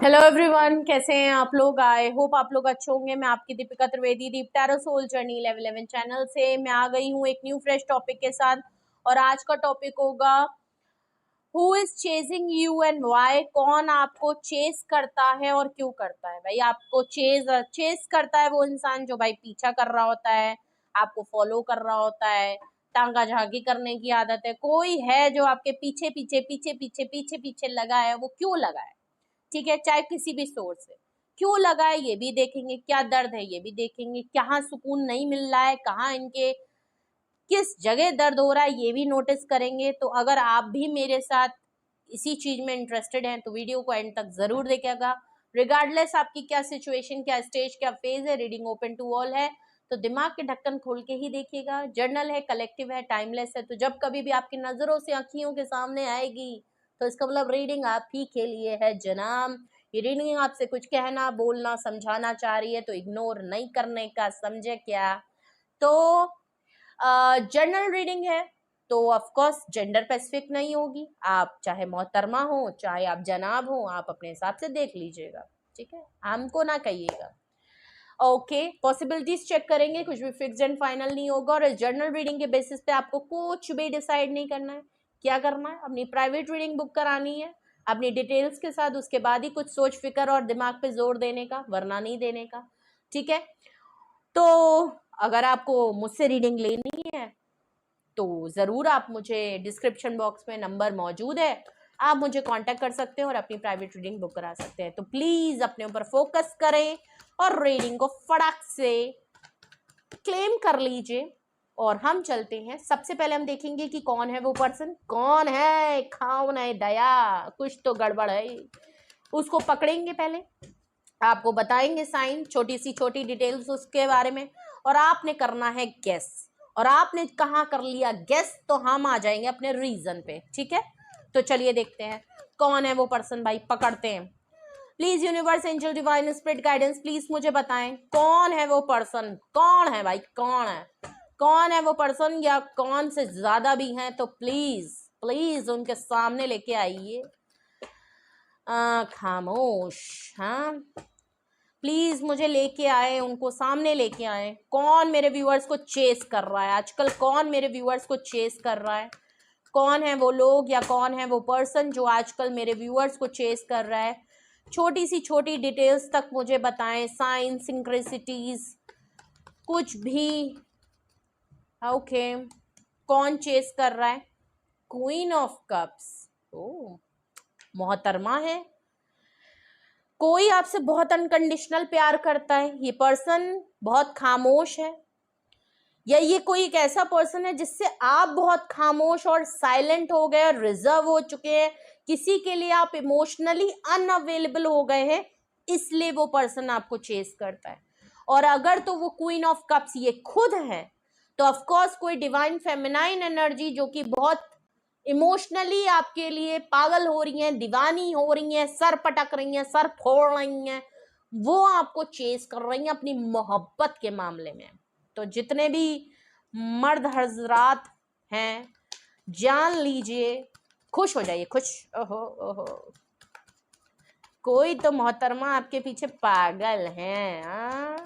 Hello everyone, कैसे हैं आप लोग। आई होप आप लोग अच्छे होंगे। मैं आपकी Deepika Trivedi, Deep tarot soul journey level 11 channel से मैं आ गई हूँ एक न्यू फ्रेश टॉपिक के साथ। और आज का टॉपिक होगा who is chasing you and why. कौन आपको चेस करता है और क्यों करता है। भाई आपको चेस करता है वो इंसान जो भाई पीछा कर रहा होता है, आपको फॉलो कर रहा होता है, टांगा झाकी करने की आदत है। कोई है जो आपके पीछे पीछे पीछे पीछे पीछे पीछे लगा है। वो क्यों लगा है, ठीक है, चाहे किसी भी सोर्स से क्यों लगा है ये भी देखेंगे, क्या दर्द है ये भी देखेंगे, कहाँ सुकून नहीं मिल रहा है, कहाँ इनके किस जगह दर्द हो रहा है ये भी नोटिस करेंगे। तो अगर आप भी मेरे साथ इसी चीज में इंटरेस्टेड हैं तो वीडियो को एंड तक जरूर देखिएगा। रिगार्डलेस आपकी क्या सिचुएशन, क्या स्टेज, क्या फेज है, रीडिंग ओपन टू ऑल है, तो दिमाग के ढक्कन खोल के ही देखिएगा। जर्नल है, कलेक्टिव है, टाइमलेस है, तो जब कभी भी आपकी नजरों से आंखियों के सामने आएगी तो इसका मतलब रीडिंग आप ही के लिए है जनाब। ये रीडिंग आपसे कुछ कहना, बोलना, समझाना चाह रही है तो इग्नोर नहीं करने का, समझे क्या। तो जर्नल रीडिंग है तो ऑफ कोर्स जेंडर स्पेसिफिक नहीं होगी। आप चाहे मोहतरमा हो, चाहे आप जनाब हो, आप अपने हिसाब से देख लीजिएगा, ठीक है, हमको ना कहिएगा। ओके, पॉसिबिलिटीज चेक करेंगे, कुछ भी फिक्स्ड एंड फाइनल नहीं होगा। और इस जर्नल रीडिंग के बेसिस पे आपको कुछ भी डिसाइड नहीं करना है। क्या करना है, अपनी प्राइवेट रीडिंग बुक करानी है अपनी डिटेल्स के साथ, उसके बाद ही कुछ सोच फिक्र और दिमाग पे जोर देने का, वरना नहीं देने का, ठीक है। तो अगर आपको मुझसे रीडिंग लेनी है तो ज़रूर आप मुझे डिस्क्रिप्शन बॉक्स में नंबर मौजूद है, आप मुझे कांटेक्ट कर सकते हैं और अपनी प्राइवेट रीडिंग बुक करा सकते हैं। तो प्लीज़ अपने ऊपर फोकस करें और रीडिंग को फटाक से क्लेम कर लीजिए। और हम चलते हैं, सबसे पहले हम देखेंगे कि कौन है वो पर्सन, कौन है, कौन है दया, कुछ तो गड़बड़ है, उसको पकड़ेंगे। पहले आपको बताएंगे साइन, छोटी सी छोटी डिटेल्स उसके बारे में, और आपने करना है गेस। और आपने कहाँ कर लिया गेस तो हम आ जाएंगे अपने रीजन पे, ठीक है। तो चलिए देखते हैं कौन है वो पर्सन। भाई पकड़ते हैं। Please universe, angel, divine spirit guidance, please मुझे बताएं कौन है वो पर्सन। कौन है भाई, कौन है, कौन है वो पर्सन, या कौन से ज्यादा भी हैं तो प्लीज प्लीज उनके सामने लेके आइए। खामोश, हाँ, प्लीज मुझे लेके आए, उनको सामने लेके आए। कौन मेरे व्यूअर्स को चेस कर रहा है आजकल, कौन मेरे व्यूअर्स को चेस कर रहा है, कौन है वो लोग या कौन है वो पर्सन जो आजकल मेरे व्यूअर्स को चेस कर रहा है। छोटी सी छोटी डिटेल्स तक मुझे बताएं, साइन, सिंक्रेसिटीज, कुछ भी। ओके, कौन चेस कर रहा है। क्वीन ऑफ कप्स, ओ मोहतरमा है। कोई आपसे बहुत अनकंडीशनल प्यार करता है, ये पर्सन बहुत खामोश है, या ये कोई एक ऐसा पर्सन है जिससे आप बहुत खामोश और साइलेंट हो गए, रिजर्व हो चुके हैं, किसी के लिए आप इमोशनली अनअवेलेबल हो गए हैं, इसलिए वो पर्सन आपको चेस करता है। और अगर तो वो क्वीन ऑफ कप्स ये खुद है तो ऑफ कोर्स कोई डिवाइन फेमिनाइन एनर्जी जो कि बहुत इमोशनली आपके लिए पागल हो रही हैं, दीवानी हो रही हैं, सर पटक रही हैं, सर फोड़ रही हैं, वो आपको चेस कर रही हैं अपनी मोहब्बत के मामले में। तो जितने भी मर्द हजरात हैं जान लीजिए, खुश हो जाइए, खुश। ओहो ओहो, कोई तो मोहतरमा आपके पीछे पागल है।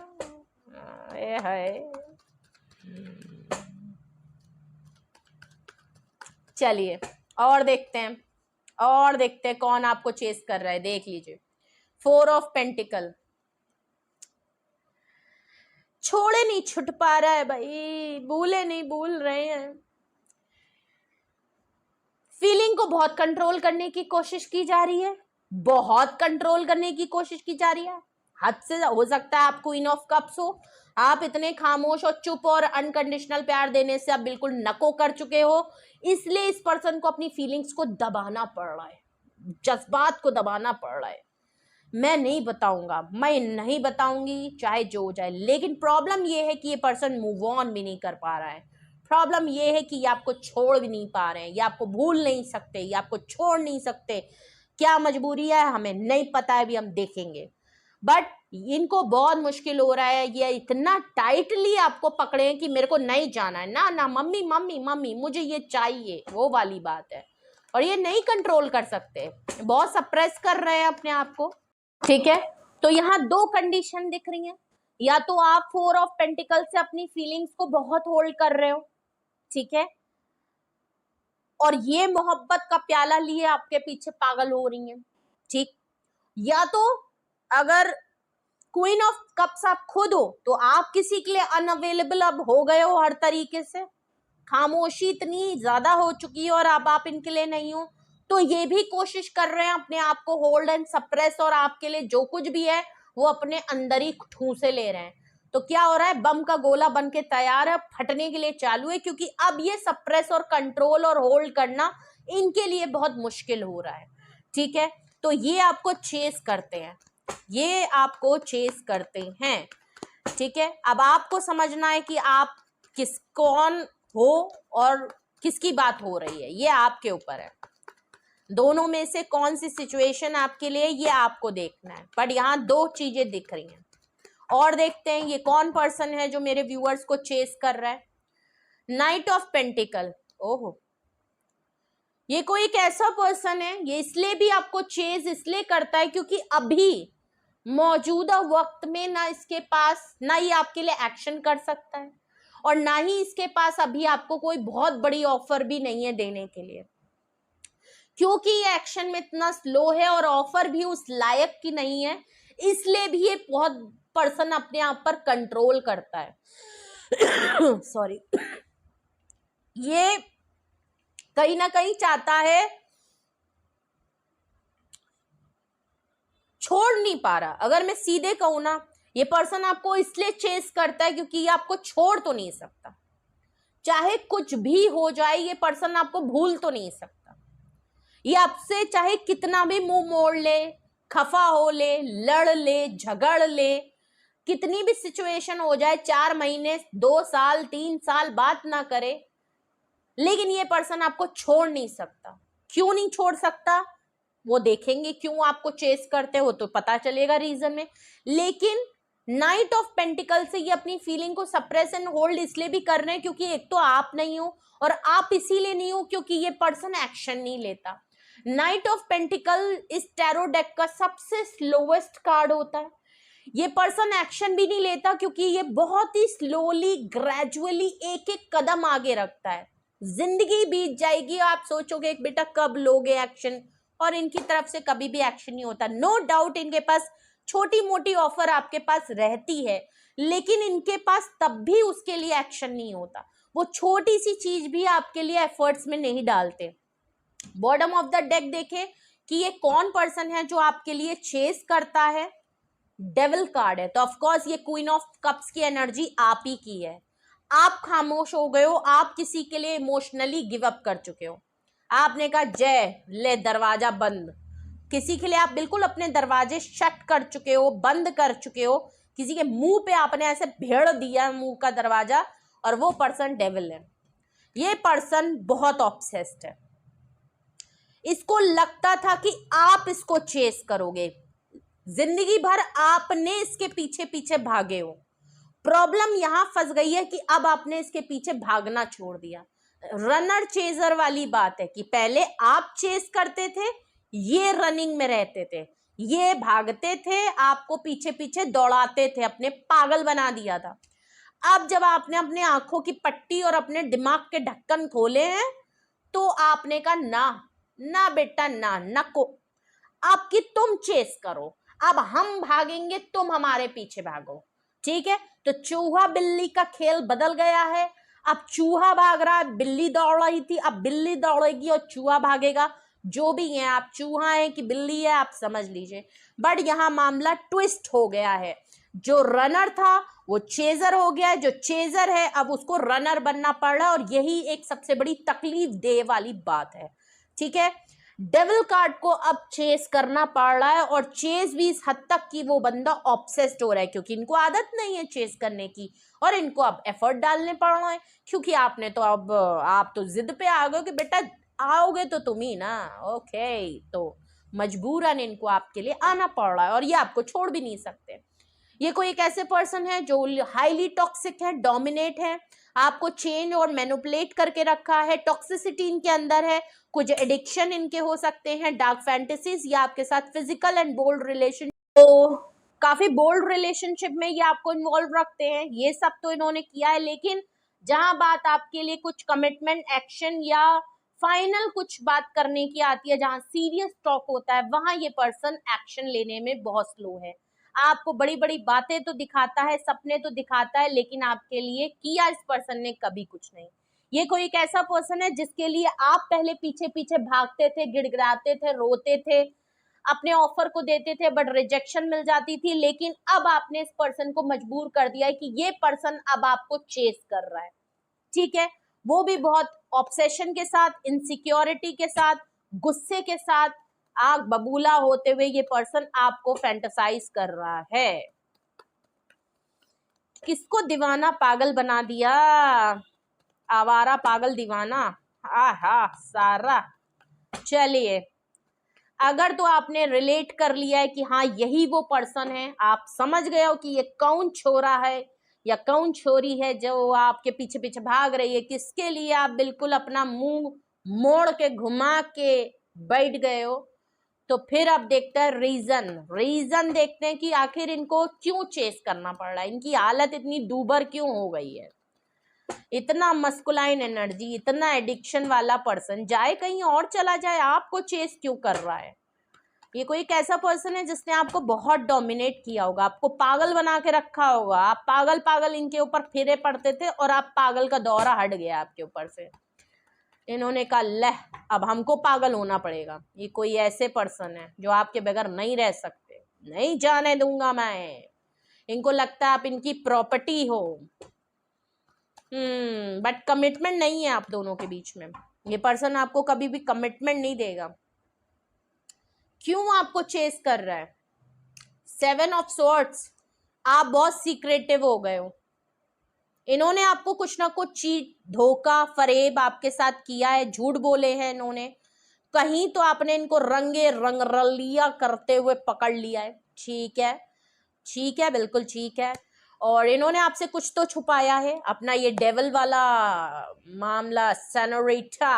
चलिए और देखते हैं, और देखते हैं कौन आपको चेस कर रहा है। देख लीजिए, 4 ऑफ पेंटिकल, छोड़े नहीं छुट पा रहा है भाई, भूले नहीं भूल रहे हैं। फीलिंग को बहुत कंट्रोल करने की कोशिश की जा रही है, बहुत कंट्रोल करने की कोशिश की जा रही है, हद से हो सकता है आप क्वीन ऑफ कप्स हो, आप इतने खामोश और चुप और अनकंडीशनल प्यार देने से आप बिल्कुल नको कर चुके हो, इसलिए इस पर्सन को अपनी फीलिंग्स को दबाना पड़ रहा है, जज्बात को दबाना पड़ रहा है। मैं नहीं बताऊंगा, मैं नहीं बताऊंगी चाहे जो हो जाए, लेकिन प्रॉब्लम ये है कि ये पर्सन मूव ऑन भी नहीं कर पा रहा है। प्रॉब्लम ये है कि ये आपको छोड़ भी नहीं पा रहे हैं, ये आपको भूल नहीं सकते, ये आपको छोड़ नहीं सकते। क्या मजबूरी है हमें नहीं पता है, भी हम देखेंगे, बट इनको बहुत मुश्किल हो रहा है। ये इतना टाइटली आपको पकड़े हैं कि मेरे को नहीं जाना है, ना ना मम्मी मम्मी मम्मी मुझे ये चाहिए, वो वाली बात है। और ये नहीं कंट्रोल कर सकते, बहुत सप्रेस कर रहे हैं अपने आप को। ठीक है, तो यहाँ दो कंडीशन दिख रही हैं, या तो आप 4 ऑफ पेंटिकल से अपनी फीलिंग्स को बहुत होल्ड कर रहे हो, ठीक है, और ये मोहब्बत का प्याला लिए आपके पीछे पागल हो रही हैं, ठीक, या तो अगर क्वीन ऑफ कप्स आप खुद हो तो आप किसी के लिए अनअवेलेबल अब हो गए हो, हर तरीके से खामोशी इतनी ज्यादा हो चुकी है और अब आप इनके लिए नहीं हो, तो ये भी कोशिश कर रहे हैं अपने आप को होल्ड एंड सप्रेस, और आपके लिए जो कुछ भी है वो अपने अंदर ही ठूंसे ले रहे हैं। तो क्या हो रहा है, बम का गोला बन के तैयार है, फटने के लिए चालू है, क्योंकि अब ये सप्रेस और कंट्रोल और होल्ड करना इनके लिए बहुत मुश्किल हो रहा है, ठीक है। तो ये आपको चेस करते हैं, ये आपको चेस करते हैं, ठीक है। अब आपको समझना है कि आप कौन हो और किसकी बात हो रही है, ये आपके ऊपर है। दोनों में से कौन सी सिचुएशन आपके लिए, ये आपको देखना है। बट यहाँ दो चीजें दिख रही हैं, और देखते हैं ये कौन पर्सन है जो मेरे व्यूअर्स को चेस कर रहा है। नाइट ऑफ पेंटिकल, ओहो, ये कोई एक ऐसा पर्सन है, ये इसलिए भी आपको चेस इसलिए करता है क्योंकि अभी मौजूदा वक्त में ना इसके पास, ना ये आपके लिए एक्शन कर सकता है, और ना ही इसके पास अभी आपको कोई बहुत बड़ी ऑफर भी नहीं है देने के लिए, क्योंकि ये एक्शन में इतना स्लो है और ऑफर भी उस लायक की नहीं है, इसलिए भी ये बहुत पर्सन अपने आप पर कंट्रोल करता है सॉरी ये कहीं ना कहीं चाहता है, छोड़ नहीं पा रहा। अगर मैं सीधे कहूं ना, ये पर्सन आपको इसलिए चेस करता है क्योंकि ये आपको छोड़ तो नहीं सकता, चाहे कुछ भी हो जाए ये पर्सन आपको भूल तो नहीं सकता। ये आपसे चाहे कितना भी मुंह मोड़ ले, खफा हो ले, लड़ ले, झगड़ ले, कितनी भी सिचुएशन हो जाए, 4 महीने, 2 साल, 3 साल बात ना करे, लेकिन ये पर्सन आपको छोड़ नहीं सकता। क्यों नहीं छोड़ सकता वो देखेंगे, क्यों आपको चेस करते हो तो पता चलेगा रीजन में। लेकिन नाइट ऑफ पेंटिकल से ये अपनी फीलिंग को सप्रेस एंड होल्ड इसलिए भी कर रहे हैं क्योंकि एक तो आप नहीं हो, और आप इसीलिए नहीं हो क्योंकि ये पर्सन एक्शन नहीं लेता। नाइट ऑफ पेंटिकल इस टैरो डेक का सबसे स्लोवेस्ट कार्ड होता है। ये पर्सन एक्शन भी नहीं लेता क्योंकि ये बहुत ही स्लोली, ग्रेजुअली एक एक कदम आगे रखता है। जिंदगी बीत जाएगी, आप सोचोगे बेटा कब लोगे एक्शन, और इनकी तरफ से कभी भी एक्शन नहीं होता। नो डाउट इनके पास छोटी मोटी ऑफर आपके पास रहती है, लेकिन इनके पास तब भी उसके लिए एक्शन नहीं होता। वो छोटी सी चीज भी आपके लिए एफर्ट्स में नहीं डालते। बॉटम ऑफ द डेक देखें कि ये कौन पर्सन है जो आपके लिए चेस करता है। डेविल कार्ड है, तो ऑफ कोर्स ये क्वीन ऑफ कप्स की एनर्जी आप ही की है। आप खामोश हो गए हो, आप किसी के लिए इमोशनली गिव अप कर चुके हो। आपने कहा जय ले दरवाजा बंद, किसी के लिए आप बिल्कुल अपने दरवाजे शट कर चुके हो, बंद कर चुके हो, किसी के मुंह पे आपने ऐसे भेड़ दिया मुंह का दरवाजा, और वो पर्सन डेविल है। ये पर्सन बहुत ऑब्सेस्ड है, इसको लगता था कि आप इसको चेस करोगे, जिंदगी भर आपने इसके पीछे पीछे भागे हो। प्रॉब्लम यहां फंस गई है कि अब आपने इसके पीछे भागना छोड़ दिया। रनर चेजर वाली बात है कि पहले आप चेस करते थे, ये रनिंग में रहते थे, ये भागते थे, आपको पीछे पीछे दौड़ाते थे, अपने पागल बना दिया था। अब जब आपने अपने आंखों की पट्टी और अपने दिमाग के ढक्कन खोले हैं, तो आपने कहा ना ना बेटा ना, नको, आपकी तुम चेस करो, अब हम भागेंगे, तुम हमारे पीछे भागो, ठीक है। तो चूहा बिल्ली का खेल बदल गया है। अब चूहा भाग रहा है, बिल्ली दौड़ रही थी, अब बिल्ली दौड़ेगी और चूहा भागेगा। जो भी है, आप चूहा है कि बिल्ली है आप समझ लीजिए, बट यहाँ मामला ट्विस्ट हो गया है। जो रनर था वो चेजर हो गया है, जो चेजर है अब उसको रनर बनना पड़ रहा है, और यही एक सबसे बड़ी तकलीफ दे वाली बात है, ठीक है। डेविल कार्ड को अब चेस करना पड़ रहा है, और चेस भी इस हद तक कि वो बंदा ऑब्सेस्ड हो रहा है, क्योंकि इनको आदत नहीं है चेस करने की, और इनको अब एफर्ट डालने पड़ रहे हैं, क्योंकि आपने तो अब आप तो जिद पे आ गए कि बेटा आओगे तो तुम ही ना, ओके, तो मजबूरन इनको आपके लिए आना पड़ रहा है, और ये आपको छोड़ भी नहीं सकते। ये कोई एक ऐसे पर्सन है जो हाईली टॉक्सिक है, डोमिनेट है, आपको चेंज और मैनिपुलेट करके रखा है, टॉक्सिसिटी इनके अंदर है, कुछ एडिक्शन इनके हो सकते हैं, डार्क फैंटेसीज, या आपके साथ फिजिकल एंड बोल्ड रिलेशन तो काफी बोल्ड रिलेशनशिप में ये आपको इन्वॉल्व रखते हैं, ये सब तो इन्होंने किया है, लेकिन जहां बात आपके लिए कुछ कमिटमेंट एक्शन या फाइनल कुछ बात करने की आती है, जहां सीरियस टॉक होता है, वहां ये पर्सन एक्शन लेने में बहुत स्लो है। आपको बड़ी बड़ी बातें तो दिखाता है, सपने तो दिखाता है, लेकिन आपके लिए किया इस पर्सन ने कभी कुछ नहीं। ये कोई एक ऐसा पर्सन है जिसके लिए आप पहले पीछे पीछे भागते थे, गिड़गिड़ाते थे, रोते थे, अपने ऑफर को देते थे, बट रिजेक्शन मिल जाती थी, लेकिन अब आपने इस पर्सन को मजबूर कर दिया है कि ये पर्सन अब आपको चेस कर रहा है। ठीक है, वो भी बहुत ऑब्सेशन के साथ, इनसिक्योरिटी के साथ, गुस्से के साथ, आग बबूला होते हुए ये पर्सन आपको फैंटेसाइज कर रहा है। किसको दीवाना पागल बना दिया, आवारा पागल दीवाना, आहा सारा। चलिए, अगर तो आपने रिलेट कर लिया है कि हाँ यही वो पर्सन है, आप समझ गए हो कि ये कौन छोरा है या कौन छोरी है जो आपके पीछे पीछे भाग रही है, किसके लिए आप बिल्कुल अपना मुंह मोड़ के घुमा के बैठ गए हो, तो फिर अब देखते हैं रीजन देखते हैं कि आखिर इनको क्यों चेस करना पड़ रहा है, इनकी हालत इतनी दूबर क्यों हो गई है। इतना मस्कुलाइन एनर्जी, इतना एडिक्शन वाला पर्सन जाए कहीं और चला जाए, आपको चेस क्यों कर रहा है। ये कोई एक ऐसा पर्सन है जिसने आपको बहुत डोमिनेट किया होगा, आपको पागल बना के रखा होगा, आप पागल पागल इनके ऊपर फिरे पड़ते थे और आप पागल का दौरा हट गया आपके ऊपर से। इन्होंने कहा लह अब हमको पागल होना पड़ेगा। ये कोई ऐसे पर्सन है जो आपके बगैर नहीं रह सकते, नहीं जाने दूंगा मैं। इनको लगता है आप इनकी प्रॉपर्टी हो। बट कमिटमेंट नहीं है आप दोनों के बीच में। ये पर्सन आपको कभी भी कमिटमेंट नहीं देगा। क्यों आपको चेस कर रहा है? 7 ऑफ स्वॉर्ड्स, आप बहुत सीक्रेटिव हो गए हो। इन्होंने आपको कुछ ना कुछ चीट, धोखा, फरेब आपके साथ किया है, झूठ बोले हैं इन्होंने। कहीं तो आपने इनको रंगे रंगरलिया करते हुए पकड़ लिया है। ठीक है, ठीक है, बिल्कुल ठीक है। और इन्होंने आपसे कुछ तो छुपाया है, अपना ये डेविल वाला मामला, सेनोरिटा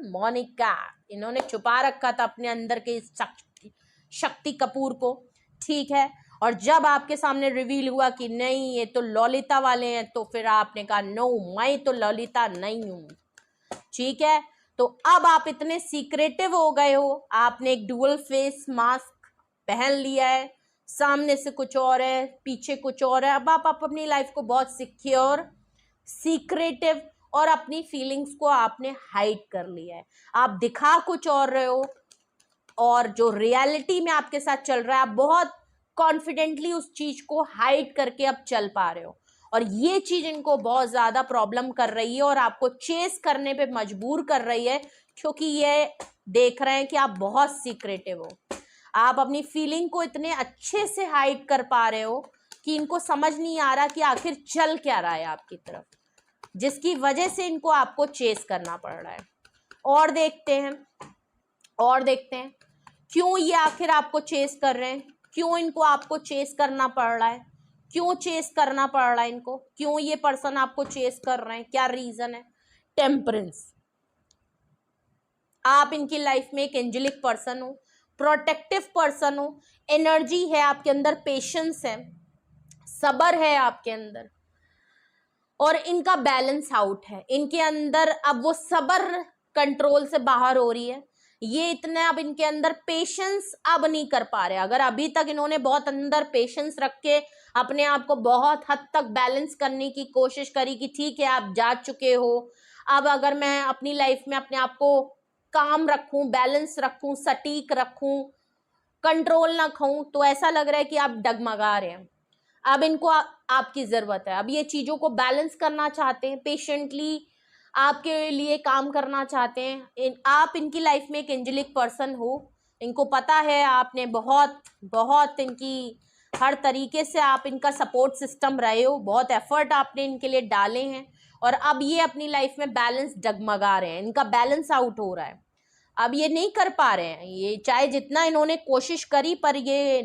मोनिका, इन्होंने छुपा रखा था अपने अंदर के शक्ति कपूर को। ठीक है, और जब आपके सामने रिवील हुआ कि नहीं ये तो ललिता वाले हैं, तो फिर आपने कहा नो मैं तो ललिता नहीं हूं। ठीक है, तो अब आप इतने सीक्रेटिव हो गए हो, आपने एक डुअल फेस मास्क पहन लिया है, सामने से कुछ और है, पीछे कुछ और है। अब आप अपनी लाइफ को बहुत सिक्योर, सीक्रेटिव और अपनी फीलिंग्स को आपने हाइड कर लिया है। आप दिखा कुछ और रहे हो, और जो रियलिटी में आपके साथ चल रहा है, आप बहुत कॉन्फिडेंटली उस चीज को हाइड करके अब चल पा रहे हो। और ये चीज इनको बहुत ज्यादा प्रॉब्लम कर रही है और आपको चेस करने पे मजबूर कर रही है, क्योंकि ये देख रहे हैं कि आप बहुत सीक्रेटिव हो। आप अपनी फीलिंग को इतने अच्छे से हाइड कर पा रहे हो कि इनको समझ नहीं आ रहा कि आखिर चल क्या रहा है आपकी तरफ, जिसकी वजह से इनको आपको चेस करना पड़ रहा है। और देखते हैं, और देखते हैं क्यों ये आखिर आपको चेस कर रहे हैं, क्यों इनको आपको चेस करना पड़ रहा है, क्यों चेस करना पड़ रहा है इनको, क्यों ये पर्सन आपको चेस कर रहे हैं, क्या रीजन है। टेम्परेंस, आप इनकी लाइफ में एक एंजेलिक पर्सन हो, प्रोटेक्टिव पर्सन हो, एनर्जी है आपके अंदर, पेशेंस है, सब्र है आपके अंदर, और इनका बैलेंस आउट है इनके अंदर। अब वो सब्र कंट्रोल से बाहर हो रही है, ये इतने अब इनके अंदर पेशेंस अब नहीं कर पा रहे। अगर अभी तक इन्होंने बहुत अंदर पेशेंस रख के अपने आप को बहुत हद तक बैलेंस करने की कोशिश करी कि ठीक है आप जा चुके हो, अब अगर मैं अपनी लाइफ में अपने आप को काम रखूं, बैलेंस रखूं, सटीक रखूं, कंट्रोल ना खाऊं, तो ऐसा लग रहा है कि आप डगमगा रहे हैं। अब इनको आपकी जरूरत है, अब ये चीजों को बैलेंस करना चाहते हैं, पेशेंटली आपके लिए काम करना चाहते हैं। आप इनकी लाइफ में एक एंजेलिक पर्सन हो, इनको पता है आपने बहुत बहुत इनकी हर तरीके से आप इनका सपोर्ट सिस्टम रहे हो, बहुत एफर्ट आपने इनके लिए डाले हैं, और अब ये अपनी लाइफ में बैलेंस डगमगा रहे हैं, इनका बैलेंस आउट हो रहा है। अब ये नहीं कर पा रहे हैं, ये चाहे जितना इन्होंने कोशिश करी पर ये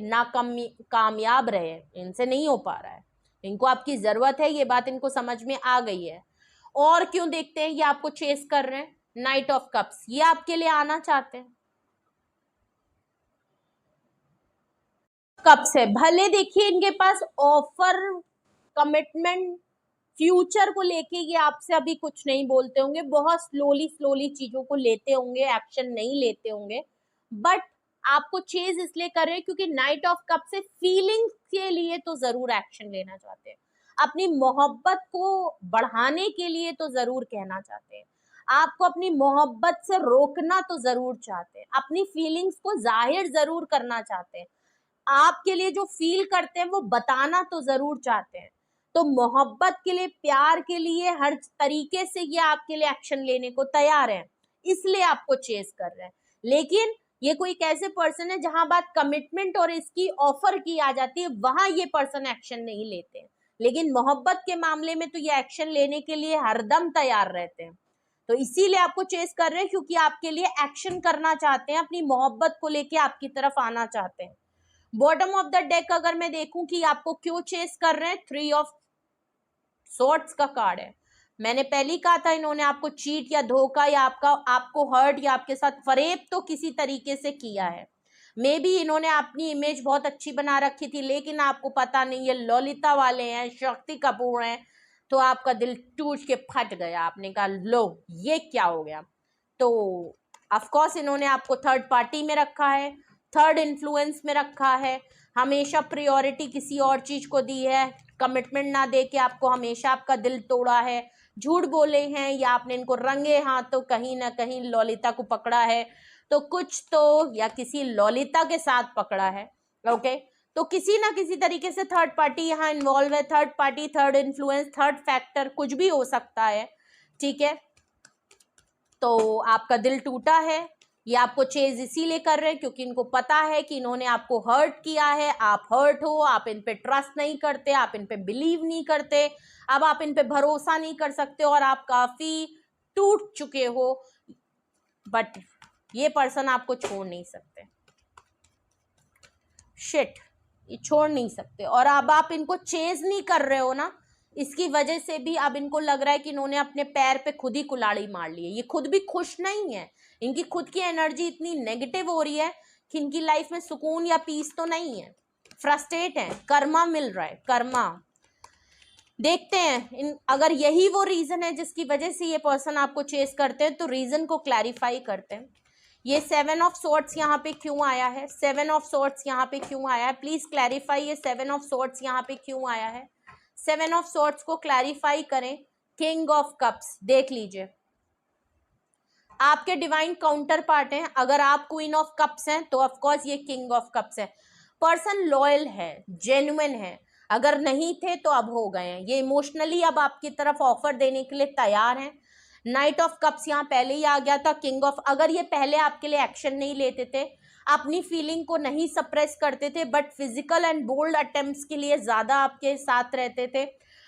कामयाब रहे, इनसे नहीं हो पा रहा है। इनको आपकी जरूरत है, ये बात इनको समझ में आ गई है। और क्यों देखते हैं ये आपको चेस कर रहे हैं, नाइट ऑफ कप्स, ये आपके लिए आना चाहते हैं। कप्स है, भले देखिए इनके पास ऑफर, कमिटमेंट, फ्यूचर को लेके ये आपसे अभी कुछ नहीं बोलते होंगे, बहुत स्लोली स्लोली चीजों को लेते होंगे, एक्शन नहीं लेते होंगे, बट आपको चेज इसलिए कर रहे हैं क्योंकि नाइट ऑफ कप से फीलिंग्स के लिए तो जरूर एक्शन लेना चाहते हैं, अपनी मोहब्बत को बढ़ाने के लिए तो जरूर कहना चाहते हैं, आपको अपनी मोहब्बत से रोकना तो जरूर चाहते हैं, अपनी फीलिंग्स को जाहिर जरूर करना चाहते हैं, आपके लिए जो फील करते हैं वो बताना तो जरूर चाहते हैं। तो मोहब्बत के लिए, प्यार के लिए हर तरीके से ये आपके लिए एक्शन लेने को तैयार है, इसलिए आपको चेस कर रहे हैं। लेकिन ये कोई कैसे पर्सन है जहां बात कमिटमेंट और इसकी ऑफर की आ जाती है, वहां ये पर्सन एक्शन नहीं लेते हैं, लेकिन मोहब्बत के मामले में तो ये एक्शन लेने के लिए हरदम तैयार रहते हैं। तो इसीलिए आपको चेस कर रहे हैं क्योंकि आपके लिए एक्शन करना चाहते हैं, अपनी मोहब्बत को लेके आपकी तरफ आना चाहते हैं। बॉटम ऑफ द डेक अगर मैं देखूं कि आपको क्यों चेस कर रहे हैं, 3 ऑफ सॉर्ड्स का कार्ड है। मैंने पहले कहा था इन्होंने आपको चीट या धोखा या आपको हर्ट या आपके साथ फरेब तो किसी तरीके से किया है। मे बी इन्होंने अपनी इमेज बहुत अच्छी बना रखी थी, लेकिन आपको पता नहीं ये ललिता वाले हैं, शक्ति कपूर हैं, तो आपका दिल टूट के फट गया, आपने कहा लो ये क्या हो गया। तो ऑफकोर्स इन्होंने आपको थर्ड पार्टी में रखा है, थर्ड इन्फ्लुएंस में रखा है, हमेशा प्रायोरिटी किसी और चीज को दी है, कमिटमेंट ना दे के आपको हमेशा आपका दिल तोड़ा है, झूठ बोले हैं, या आपने इनको रंगे हाथों कहीं ना कहीं ललिता को पकड़ा है, तो कुछ तो या किसी ललिता के साथ पकड़ा है। ओके, तो किसी ना किसी तरीके से थर्ड पार्टी यहाँ इन्वॉल्व है, third party, third influence, third factor कुछ भी हो सकता है। ठीक है, तो आपका दिल टूटा है, ये आपको चेज इसीलिए कर रहे हैं क्योंकि इनको पता है कि इन्होंने आपको हर्ट किया है, आप हर्ट हो, आप इन पे ट्रस्ट नहीं करते, आप इन पे बिलीव नहीं करते, अब आप इन पे भरोसा नहीं कर सकते और आप काफी टूट चुके हो, बट ये पर्सन आपको छोड़ नहीं सकते, शिट, ये छोड़ नहीं सकते, और अब आप इनको चेज नहीं कर रहे हो ना, इसकी वजह से भी अब इनको लग रहा है कि इन्होंने अपने पैर पे खुद ही कुल्हाड़ी मार ली है, ये खुद भी खुश नहीं है, इनकी खुद की एनर्जी इतनी नेगेटिव हो रही है कि इनकी लाइफ में सुकून या पीस तो नहीं है, फ्रस्ट्रेट है, कर्मा मिल रहा है, कर्मा। देखते हैं अगर यही वो रीजन है जिसकी वजह से ये पर्सन आपको चेस करते हैं, तो रीजन को क्लैरिफाई करते हैं। ये 7 ऑफ सॉर्ड्स यहाँ पे क्यों आया है, 7 ऑफ सॉर्ड्स यहाँ पे क्यों आया है, प्लीज क्लैरिफाई, ये 7 ऑफ सॉर्ड्स यहाँ पे क्यों आया है, 7 ऑफ सॉर्ड्स को क्लैरिफाई करें। किंग ऑफ कप्स देख लीजिए, आपके डिवाइन काउंटर पार्ट हैं, अगर आप क्वीन ऑफ कप्स हैं तो ऑफकोर्स ये किंग ऑफ कप्स है। पर्सन लॉयल है, जेन्युइन है, अगर नहीं थे तो अब हो गए हैं, ये इमोशनली अब आपकी तरफ ऑफर देने के लिए तैयार हैं। नाइट ऑफ कप्स यहाँ पहले ही आ गया था, किंग ऑफ, अगर ये पहले आपके लिए एक्शन नहीं लेते थे, अपनी फीलिंग को नहीं सप्रेस करते थे, but physical and bold attempts के लिए ज्यादा आपके साथ रहते थे,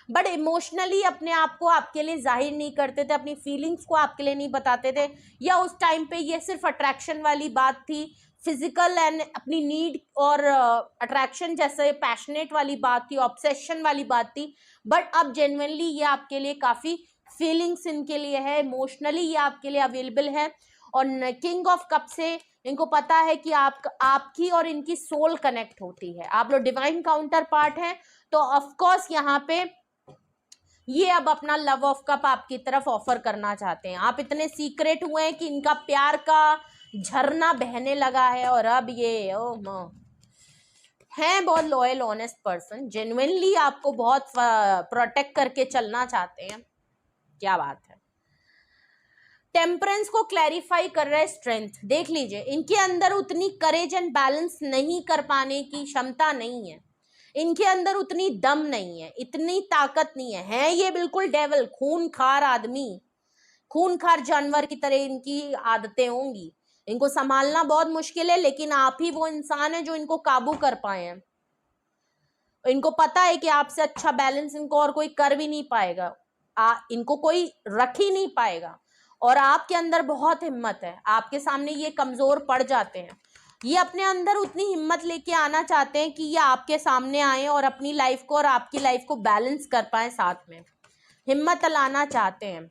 बट इमोशनली अपने आप को आपके लिए जाहिर नहीं करते थे, अपनी फीलिंग्स को आपके लिए नहीं बताते थे, या उस टाइम पे ये सिर्फ अट्रैक्शन वाली बात थी, फिजिकल एंड अपनी नीड और अट्रैक्शन जैसे पैशनेट वाली बात थी, ऑब्सेशन वाली बात थी, बट अब जेन्युइनली ये आपके लिए काफी फीलिंग्स इनके लिए है, इमोशनली ये आपके लिए अवेलेबल है। और किंग ऑफ कप से इनको पता है कि आपकी और इनकी सोल कनेक्ट होती है, आप लोग डिवाइन काउंटर पार्ट हैं, तो ऑफकोर्स यहाँ पे ये अब अपना लव ऑफ कप आपकी तरफ ऑफर करना चाहते हैं। आप इतने सीक्रेट हुए हैं कि इनका प्यार का झरना बहने लगा है, और अब ये हैं बहुत लॉयल ऑनेस्ट पर्सन, जेन्युइनली आपको बहुत प्रोटेक्ट करके चलना चाहते हैं। क्या बात है, टेम्परेंस को क्लैरिफाई कर रहे स्ट्रेंथ, देख लीजिए इनके अंदर उतनी करेज एंड बैलेंस नहीं कर पाने की क्षमता नहीं है, इनके अंदर उतनी दम नहीं है, इतनी ताकत नहीं है ये बिल्कुल डेवल, खूनखार आदमी, खूनखार जानवर की तरह इनकी आदतें होंगी, इनको संभालना बहुत मुश्किल है, लेकिन आप ही वो इंसान है जो इनको काबू कर पाए हैं। इनको पता है कि आपसे अच्छा बैलेंस इनको और कोई कर भी नहीं पाएगा, इनको कोई रख ही नहीं पाएगा, और आपके अंदर बहुत हिम्मत है, आपके सामने ये कमजोर पड़ जाते हैं, ये अपने अंदर उतनी हिम्मत लेके आना चाहते हैं कि ये आपके सामने आए और अपनी लाइफ को और आपकी लाइफ को बैलेंस कर पाए, साथ में हिम्मत लाना चाहते हैं।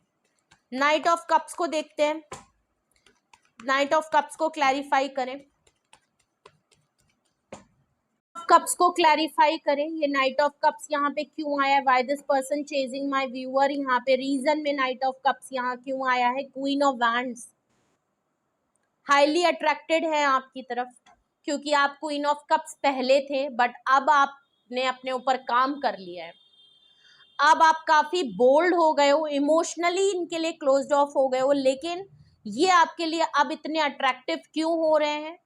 नाइट ऑफ कप्स को देखते हैं, नाइट ऑफ कप्स को क्लैरिफाई करें। कप्स को क्लैरिफाई करें, ये नाइट ऑफ कप्स यहाँ पे क्यों आया, why this person chasing my viewer, यहाँ पे रीजन में नाइट ऑफ कप्स यहाँ क्यों आया है, queen of wands highly attracted है आपकी तरफ, क्योंकि आप क्वीन ऑफ कप्स पहले थे बट अब आपने अपने ऊपर काम कर लिया है, अब आप काफी बोल्ड हो गए हो, इमोशनली इनके लिए क्लोज्ड ऑफ हो गए हो, लेकिन ये आपके लिए अब इतने अट्रैक्टिव क्यों हो रहे हैं,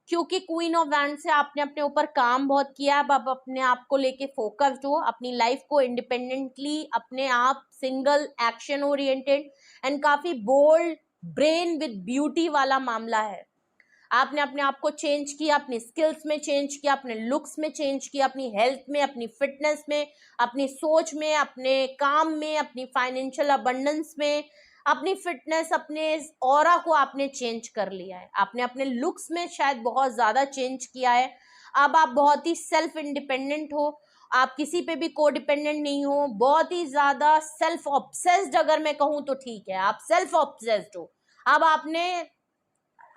क्योंकि क्वीन ऑफ वैंड से आपने अपने ऊपर काम बहुत किया, अब अपने आप को लेके फोकस्ड हो, अपनी लाइफ को इंडिपेंडेंटली अपने आप सिंगल एक्शन ओरिएंटेड एंड काफी बोल्ड ब्रेन विद ब्यूटी वाला मामला है। आपने अपने आप को चेंज किया, अपनी स्किल्स में चेंज किया, अपने लुक्स में चेंज किया, अपनी हेल्थ में, अपनी फिटनेस में, अपनी सोच में, अपने काम में, अपनी फाइनेंशियल अबंडेंस में, अपनी फिटनेस, अपने ऑरा को आपने चेंज कर लिया है, आपने अपने लुक्स में शायद बहुत ज्यादा चेंज किया है, अब आप बहुत ही सेल्फ इंडिपेंडेंट हो, आप किसी पे भी को डिपेंडेंट नहीं हो, बहुत ही ज्यादा सेल्फ ऑब्सेस्ड अगर मैं कहूँ तो ठीक है, आप सेल्फ ऑब्सेस्ड हो। अब आपने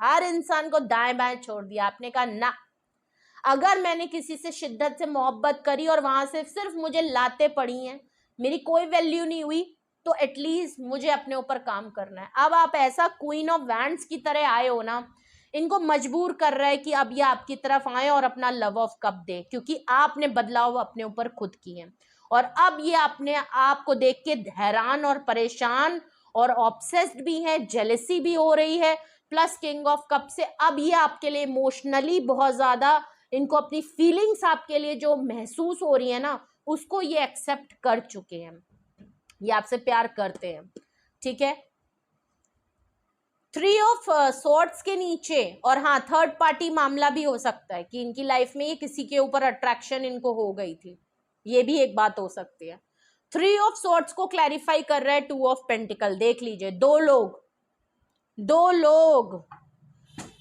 हर इंसान को दाएं बाएं छोड़ दिया, आपने कहा ना, अगर मैंने किसी से शिद्दत से मोहब्बत करी और वहां से सिर्फ मुझे लाते पड़ी हैं, मेरी कोई वैल्यू नहीं हुई, तो एटलीस्ट मुझे अपने ऊपर काम करना है। अब आप ऐसा क्वीन ऑफ वैंड्स की तरह आए हो ना, इनको मजबूर कर रहा है कि अब ये आपकी तरफ आए और अपना लव ऑफ कप दे, क्योंकि आपने बदलाव अपने ऊपर खुद किए हैं और अब ये अपने आप को देख के हैरान और परेशान और ऑब्सेस्ड भी है, जेलेसी भी हो रही है, प्लस किंग ऑफ कप से अब ये आपके लिए इमोशनली बहुत ज्यादा, इनको अपनी फीलिंग्स आपके लिए जो महसूस हो रही है ना, उसको ये एक्सेप्ट कर चुके हैं, ये आपसे प्यार करते हैं, ठीक है। थ्री ऑफ सॉर्ड्स के नीचे, और हाँ थर्ड पार्टी मामला भी हो सकता है कि इनकी लाइफ में ये किसी के ऊपर अट्रैक्शन इनको हो गई थी, ये भी एक बात हो सकती है। थ्री ऑफ सॉर्ड्स को क्लैरिफाई कर रहा है टू ऑफ पेंटिकल, देख लीजिए दो लोग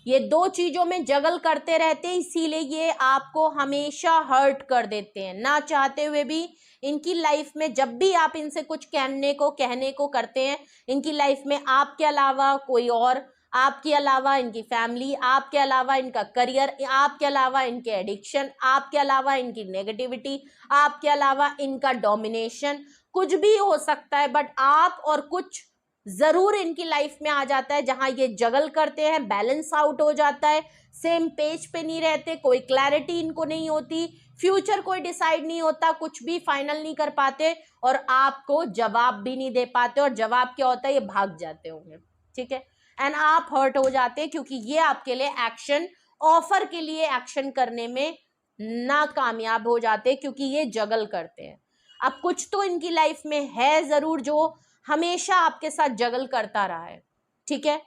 ये दो चीजों में जगल करते रहते हैं, इसीलिए ये आपको हमेशा हर्ट कर देते हैं, ना चाहते हुए भी। इनकी लाइफ में जब भी आप इनसे कुछ कहने को करते हैं, इनकी लाइफ में आपके अलावा कोई और, आपके अलावा इनकी फैमिली, आपके अलावा इनका करियर, आपके अलावा इनके एडिक्शन, आपके अलावा इनकी नेगेटिविटी, आपके अलावा इनका डोमिनेशन, कुछ भी हो सकता है, बट आप और कुछ जरूर इनकी लाइफ में आ जाता है जहां ये जगल करते हैं, बैलेंस आउट हो जाता है, सेम पेज पे नहीं रहते, कोई क्लैरिटी इनको नहीं होती, फ्यूचर कोई डिसाइड नहीं होता, कुछ भी फाइनल नहीं कर पाते और आपको जवाब भी नहीं दे पाते, और जवाब क्या होता है, ये भाग जाते होंगे, ठीक है, एंड आप हर्ट हो जाते हैं क्योंकि ये आपके लिए एक्शन ऑफर के लिए एक्शन करने में नाकामयाब हो जाते हैं, क्योंकि ये जगल करते हैं। अब कुछ तो इनकी लाइफ में है जरूर जो हमेशा आपके साथ जगल करता रहा है, ठीक है।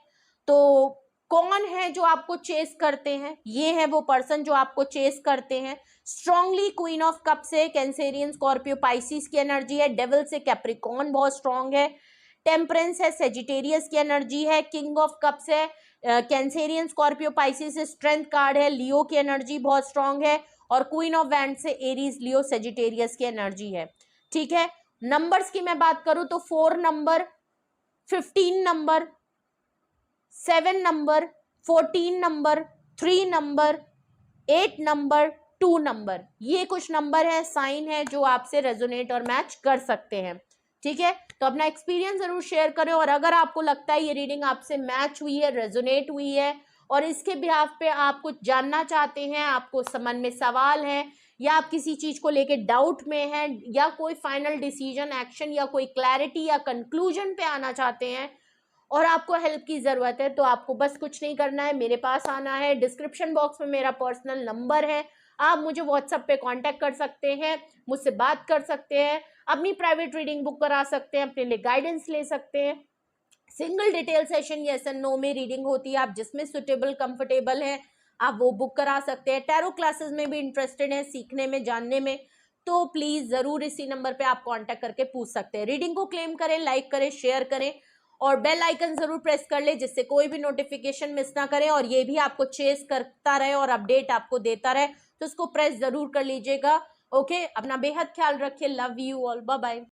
तो कौन है जो आपको चेस करते हैं, ये है वो पर्सन जो आपको चेस करते हैं। स्ट्रांगली क्वीन ऑफ कप से कैंसेरियन, स्कॉर्पियो, पाइसिस की एनर्जी है, डेविल से कैप्रिकॉर्न बहुत स्ट्रांग है, टेम्परेंस है, सेजिटेरियस की एनर्जी है, किंग ऑफ कप्स है कैंसेरियन, स्कॉर्पियो, पाइसिस से स्ट्रेंथ कार्ड है, लियो की एनर्जी बहुत स्ट्रांग है, और क्वीन ऑफ वैंड से एरीज, लियो, सेजिटेरियस की एनर्जी है, ठीक है। नंबर्स की मैं बात करूं तो 4 number, 15 number, 7 number, 14 number, 3 number, 8 number, 2 number, ये कुछ नंबर है, साइन है जो आपसे रेजोनेट और मैच कर सकते हैं, ठीक है। तो अपना एक्सपीरियंस जरूर शेयर करें, और अगर आपको लगता है ये रीडिंग आपसे मैच हुई है, रेजोनेट हुई है, और इसके बिहाफ पे आप कुछ जानना चाहते हैं, आपको मन में सवाल है, या आप किसी चीज को लेके डाउट में हैं, या कोई फाइनल डिसीजन, एक्शन, या कोई क्लैरिटी या कंक्लूजन पे आना चाहते हैं, और आपको हेल्प की जरूरत है, तो आपको बस कुछ नहीं करना है, मेरे पास आना है। डिस्क्रिप्शन बॉक्स में मेरा पर्सनल नंबर है, आप मुझे व्हाट्सएप पे कांटेक्ट कर सकते हैं, मुझसे बात कर सकते हैं, अपनी प्राइवेट रीडिंग बुक करा सकते हैं, अपने लिए गाइडेंस ले सकते हैं। Single detail session yes and no में रीडिंग होती है, आप जिसमें सुटेबल कंफर्टेबल है आप वो बुक करा सकते हैं। टैरो क्लासेस में भी इंटरेस्टेड है, सीखने में, जानने में, तो प्लीज जरूर इसी नंबर पे आप कांटेक्ट करके पूछ सकते हैं। रीडिंग को क्लेम करें, लाइक करें, शेयर करें, और बेल आइकन जरूर प्रेस कर ले, जिससे कोई भी नोटिफिकेशन मिस ना करें, और ये भी आपको चेस करता रहे और अपडेट आपको देता रहे, तो उसको प्रेस जरूर कर लीजिएगा। ओके, अपना बेहद ख्याल रखिए, love you all, bye bye.